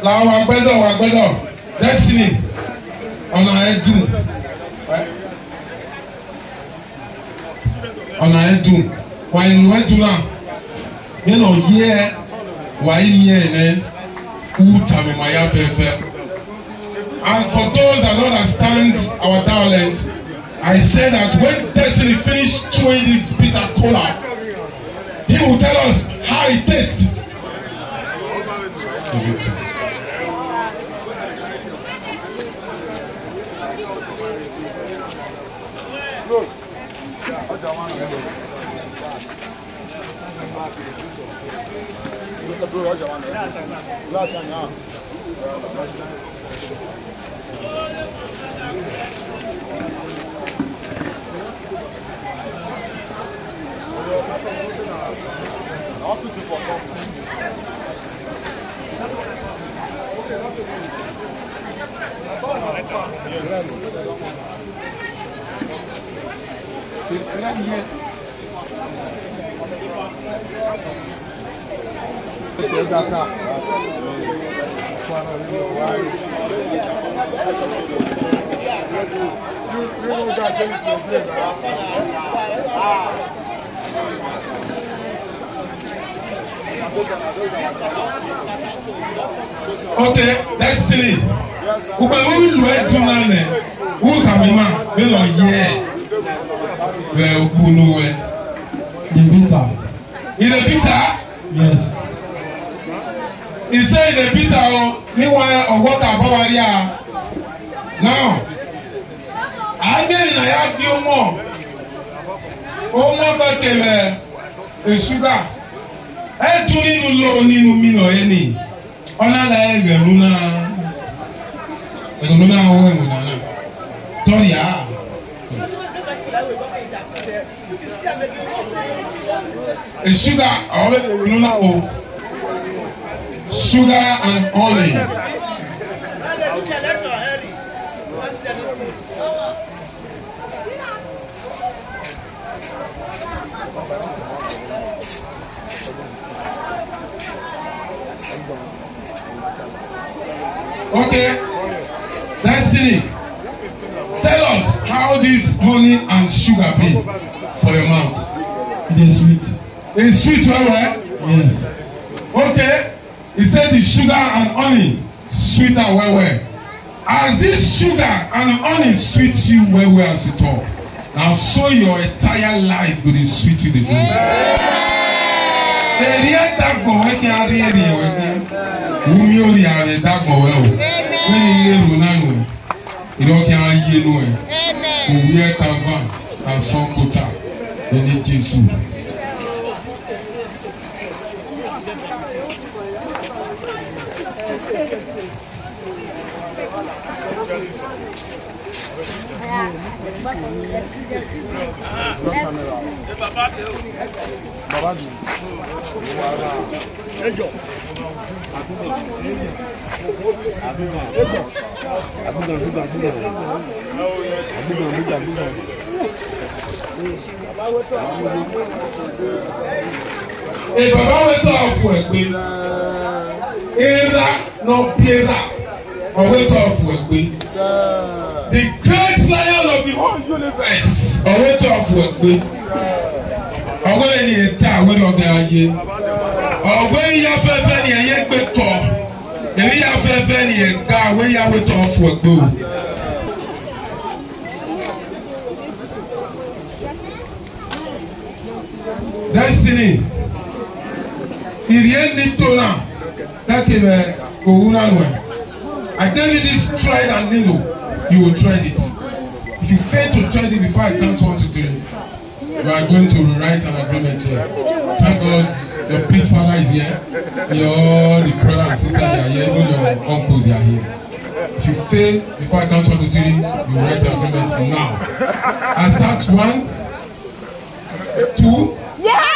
Làwọn àgbẹ̀dọ̀ Destiny ọ̀nà ẹ̀dùn wà ìlú ẹ̀dùn náà yẹn nà ọ̀yẹ́ wà ìmìẹ́ ẹ̀ wú tàmìmáyà fẹ́fẹ́. And for those that don't understand our talent, I say that when Destiny finish chewing this bitter cola, he will tell us how it tastes. Okay, Destiny. Who will wait to learn? Who can be man? We don't hear. Well, who know it? The bitter. In the bitter? Yes. He said the bitter. Meanwhile, or what about here? Now, I get I have you more. Oh, more got a sugar. I do need to loan in me or any. Ọ̀nà láyé gẹ̀rúnà àwọn ìmùnà tọ́rì á. Sugar ọ̀rẹ́ gẹ̀rúnà o sugar and honey. Okay, Destiny, tell us how this honey and sugar be for your mouth. It is sweet. It's sweet, well? Yes. Okay, he said the sugar and honey sweeter well. As this sugar and honey sweet you well as you talk, now so your entire life will be sweet you the most. Èrí ẹ̀dàgbọ̀n wẹ́kẹ́ arí ẹ̀rí ẹ̀wẹ́kẹ́. Wúmi orí ààrẹ dàgbọ̀n wẹ́ o. Wọ́n ní iye èrò náà nù ẹ̀. Ìdọ́kẹ́ ayé nù ẹ̀. Òwú ẹ̀ kàvá àsọ̀kọ̀tà ẹni Jésù. Bàbá wẹ́tọ̀ ọ̀fọ̀ ẹ̀gbẹ́ era nọ biera ọ̀wẹ́tọ̀ ọ̀fọ̀ ẹ̀gbẹ́ the great lion of the whole universe ọ̀wẹ́tọ̀ ọ̀fọ̀ ẹ̀gbẹ́ ọ̀wẹ́ ni ẹ̀ta àwọn ọ̀gá ayé ọ̀wẹ́ yíyá fẹ́fẹ́ ni ẹ̀yẹ gbé tọ̀ èyí yá fẹ́fẹ́ ni ẹ̀ka àwọn yíyá wẹ́tọ̀ ọ̀fọ̀ ẹ̀gbẹ́ o. Destiny. Ìrìẹ́ ní tó náà láti rẹ̀ òwú náà wẹ̀. I tell you this, try it and know you will try it. If you fail to try it before I count 1 to 3, we are going to write an agreement here. Thank God your big father is here. Your the brother and sister they are here. Even your uncles they are here. If you fail before I count 1 to 3, you write an agreement now. I start 1, 2. Yeah!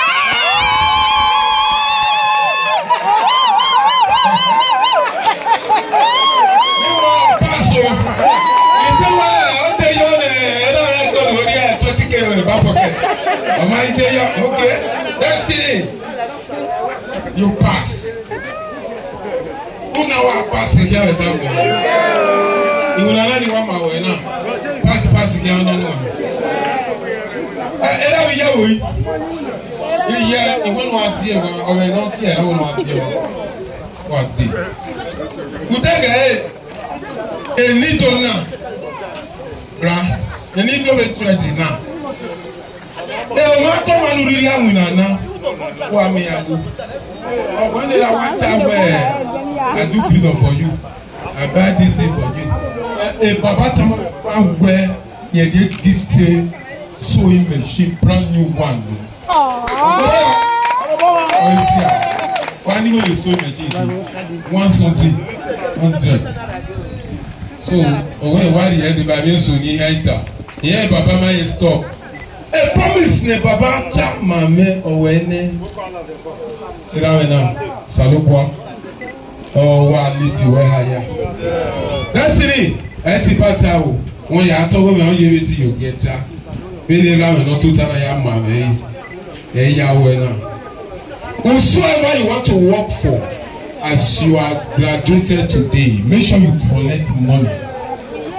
Okay, Destiny, you pass. Una wa pass here with them. You will not know what my now. Pass here on no. Era we ya we. We ya e won wa tie wa o we no see e won wa tie wa tie. Mutega e ni do na. Bra, e ni do be threat na. E o ma ko ma nu ri awu na na. Wa me ya go. O when they want I do freedom for you. I buy this thing for you. A Baba Tama where you get gifted sewing machine, brand new one. Why do you sew machine? 100. So, why the end by me so near enter? Yeah, Baba may stop. A promise ne Baba Chama me or when Salukwa. Oh, what lift you higher? That's it. Etipatao. When you are talking about you, you get that. Really, I'm not too tired. I am my man. Whosoever you want to work for, as you are graduated today, make sure you collect money.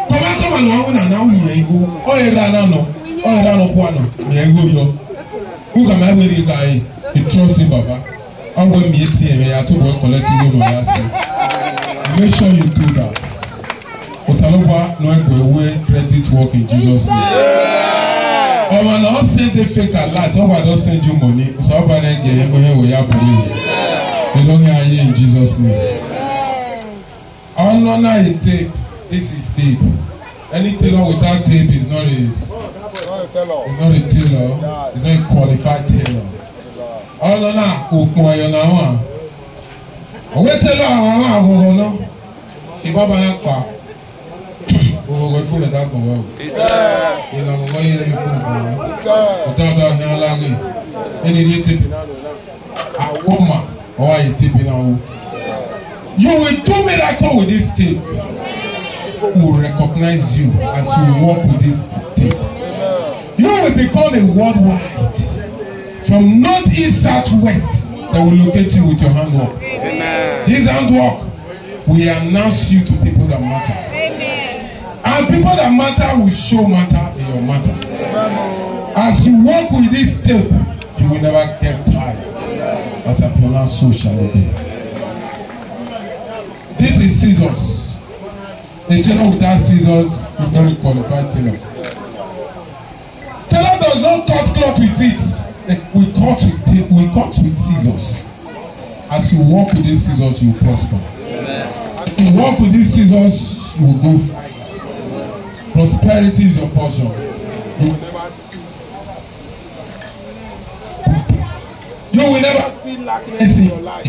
Come on, now we go. Oh, who can I wear guy? You trust him, Baba. I'm going to meet him. I have to work collecting you. Make sure you do that. Osaloba, no go away. Credit work in Jesus' name. I will not send the fake alert. I will not send you money. Osaloba, then get him where we are for you. You don't hear you in Jesus' name. I will not a tape. This is tape. Any tailor without tape is not his. It's not a tailor. It's not a qualified tailor. All of that, who come on now? Wait till I will know. If I buy a we will go to that world. You know, why you without here lagging. Any native, a woman or a tipping out. You will do miracle with this tape. Who will recognize you as you walk with this tape. You will become a worldwide. From north, east, south, west, they will locate you with your handwork. Amen. This handwork will announce you to people that matter. Amen. And people that matter will show matter in your matter. Amen. As you walk with this tape, you will never get tired. As I pronounce, so shall it be. This is scissors. A tailor without scissors is not a qualified tailor. Tailor does not cut cloth with it. We cut with scissors. As you walk with these scissors, you prosper. Amen. As you walk with these scissors, you will go. Prosperity is your portion. You will never see lackness in your life.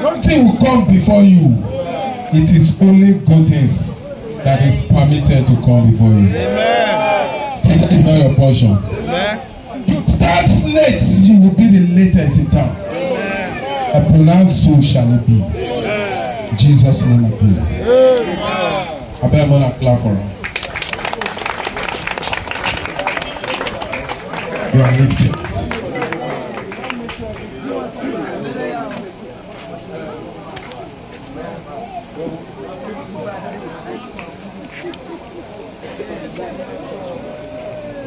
Nothing will come before you. It is only good things that is permitted to come before you. That is not your portion. Amen. You start late, you will be the latest in town. I pronounce so shall it be. Amen. Jesus' name I pray. I better not clap for him. You are lifted.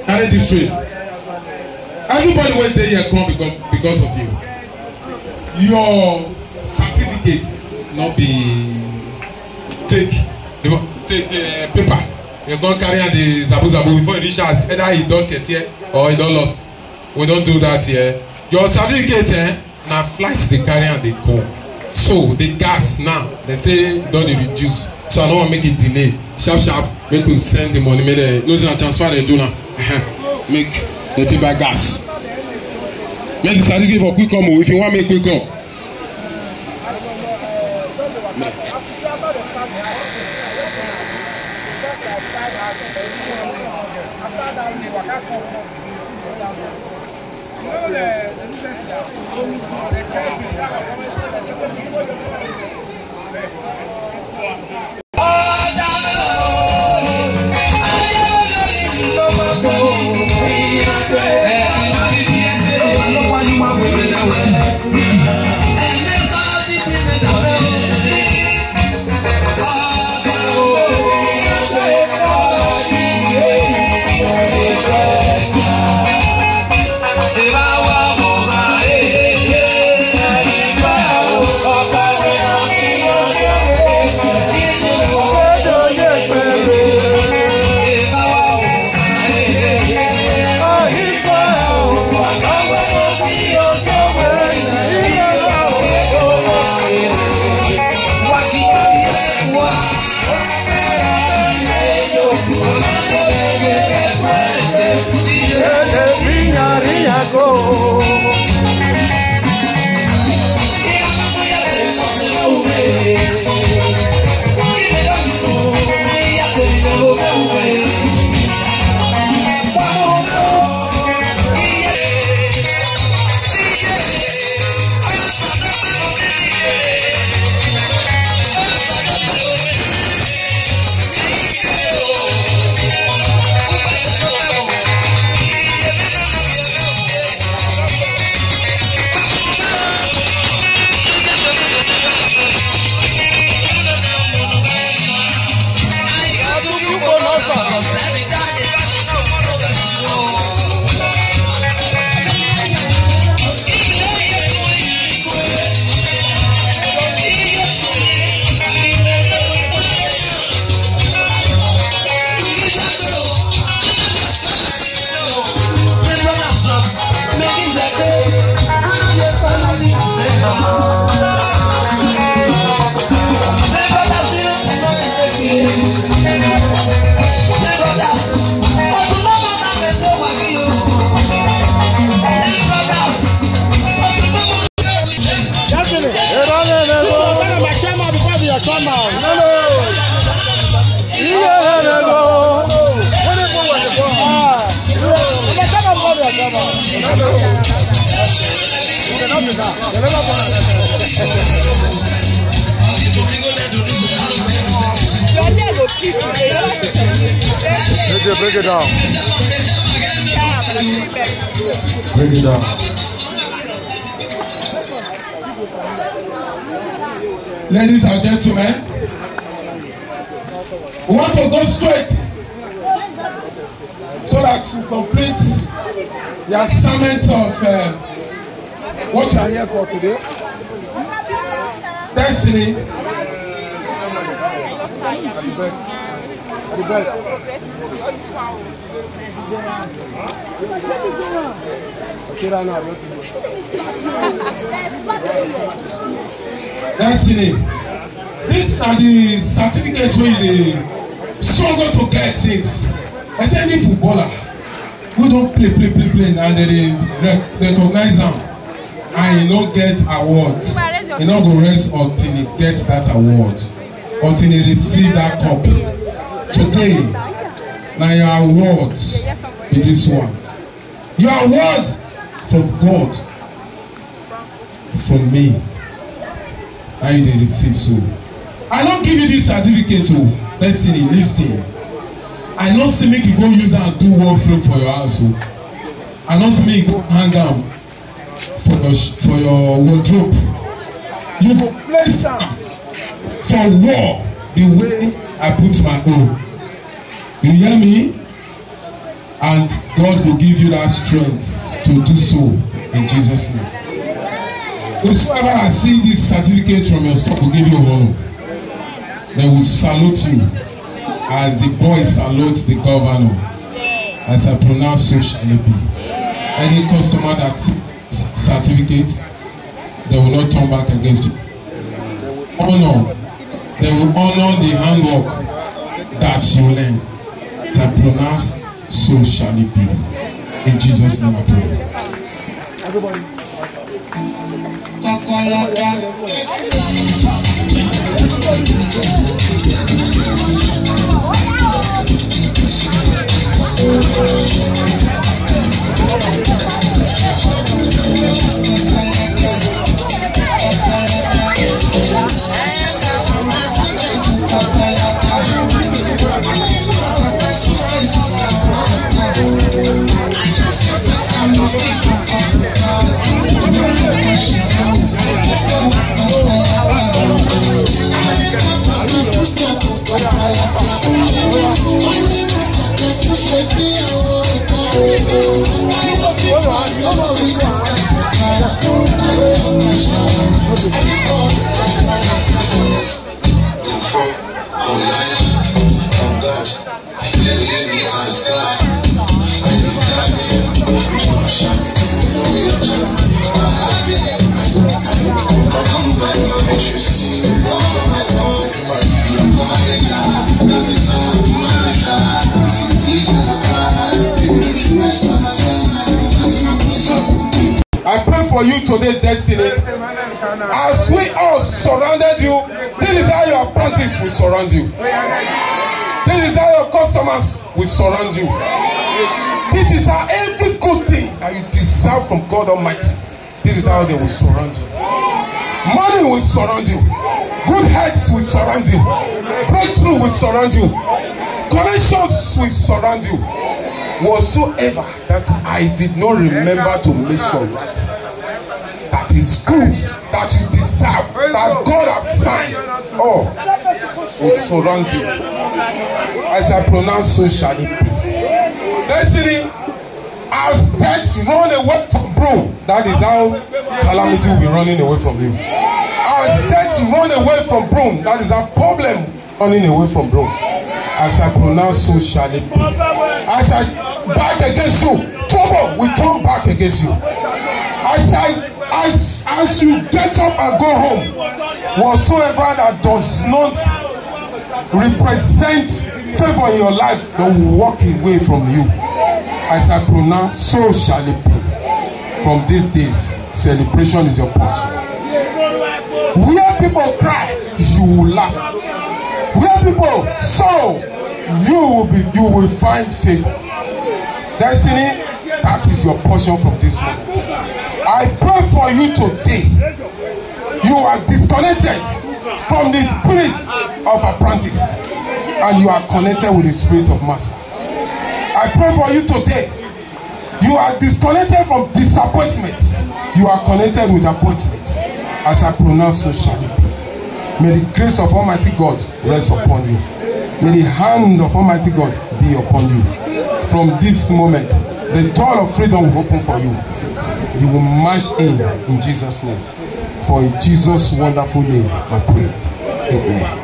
Carry this straight. Everybody went there here come because of you. Your certificates not be take paper. You're going to carry on the zabu before you reach us. Either he don't get here or he don't lost. We don't do that here. Your certificate now flights they carry and they come. So the gas now they say don't reduce. So I don't want to make it delay. Sharp. Make we send the money. Make the losing and transfer they do now. Make the take by gas. Make the certificate for quick come if you want make quick come. Break it down. Break it down. Ladies and gentlemen, we want to go straight so that to complete the assignment of what you are here for today. Destiny. At the best. At the best. Destiny. These are the certificates where you struggle to get things. As any footballer who don't play and they recognize them and you don't get award, you not go rest until he gets that award, until he receive that cup. Today, now your award be this one. Your award from God, from me. How you dey receive so? I don't give you this certificate to Destiny. Listen, I don't say make you go use am and do one frame for your house. I don't say make you go hang am for your wardrobe. You go place am for war the way I put my own. You hear me? And God will give you that strength to do so in Jesus' name. Whosoever has seen this certificate from your stock will give you honor. They will salute you as the boys salute the governor. As I pronounce, so shall it be. Any customer that sees certificate, they will not turn back against you. Honor. They will honor the handwork that you learn. As I pronounce, so shall it be. In Jesus' name I pray. Everybody. I pray for you today, Destiny. As we all surrounded you, this is how your apprentice will surround you. This is how your customers will surround you. This is how every good thing that you deserve from God Almighty, this is how they will surround you. Money will surround you. Good health will surround you. Breakthrough will surround you. Connections will surround you. Whatsoever that I did not remember to mention, right, that is good, that you deserve, that God has signed, oh, will surround you. As I pronounce, so shall it be. Destiny, as death run away from broom, that is how calamity will be running away from you. As death run away from broom, that is how problem running away from broom. As I pronounce, so shall it be. As I back against you, trouble will turn back against you. As you get up and go home, whatsoever that does not represent favor in your life, they will walk away from you. As I pronounce, so shall it be. From these days, celebration is your portion. Where people cry, you you will laugh. Where people sorrow, you will find favor. Destiny, that is your portion from this moment. I pray for you today. You are disconnected from the spirit of apprentice and you are connected with the spirit of master. I pray for you today. You are disconnected from disappointments. You are connected with appointment. As I pronounce, so shall it be. May the grace of Almighty God rest upon you. May the hand of Almighty God be upon you. From this moment, the door of freedom will open for you. You will march in Jesus' name. For in Jesus' wonderful name, I pray. Amen.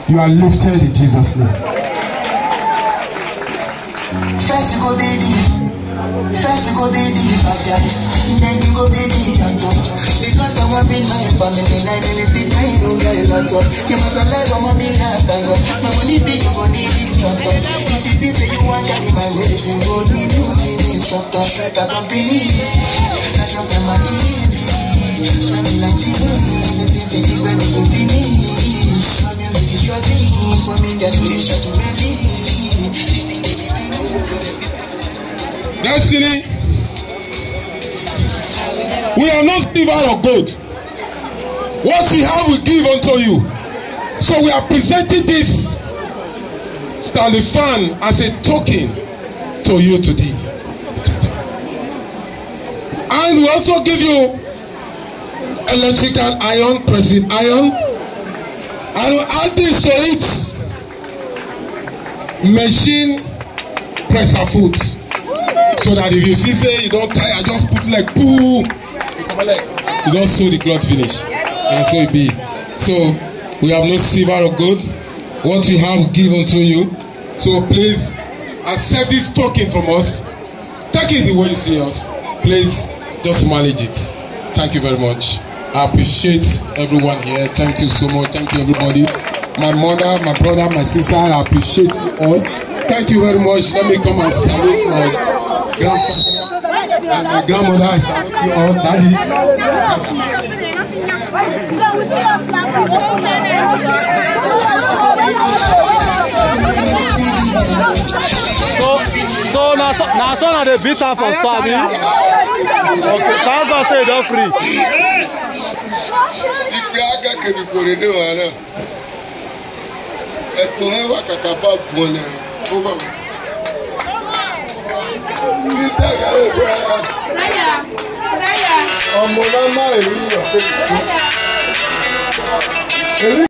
You are lifted in Jesus' name. First you go baby, first you go baby, then you go baby, because I'm up in my family, and I really feel I don't get a lot of. You must have let mommy have my money big, you go need it, if you say you want to carry my ways, you go need it, shut up, I don't believe, I drop my money, try me like this, the things that is ready to finish, my music is struggling, for me that we shut to ready. Destiny, we are not silver or gold. What we have, we give unto you. So we are presenting this Stanley fan as a token to you today. And we also give you electrical iron, pressing iron. And we add this to it, machine presser foot. So that if you see say you don't tire, just put like poo, you don't sew the cloth finish. And so it be. So we have no silver or gold. What we have, we give unto you. So please accept this token from us. Take it the way you see us. Please just manage it. Thank you very much. I appreciate everyone here. Thank you so much. Thank you everybody. My mother, my brother, my sister, I appreciate you all. Thank you very much. Let me come and salute my grandfather and my grandmother. I salute you all. Daddy. So now son of the beater for starving. Okay, thank God say don't free. Ọmọ náà máa ń rí ọ̀pẹ̀.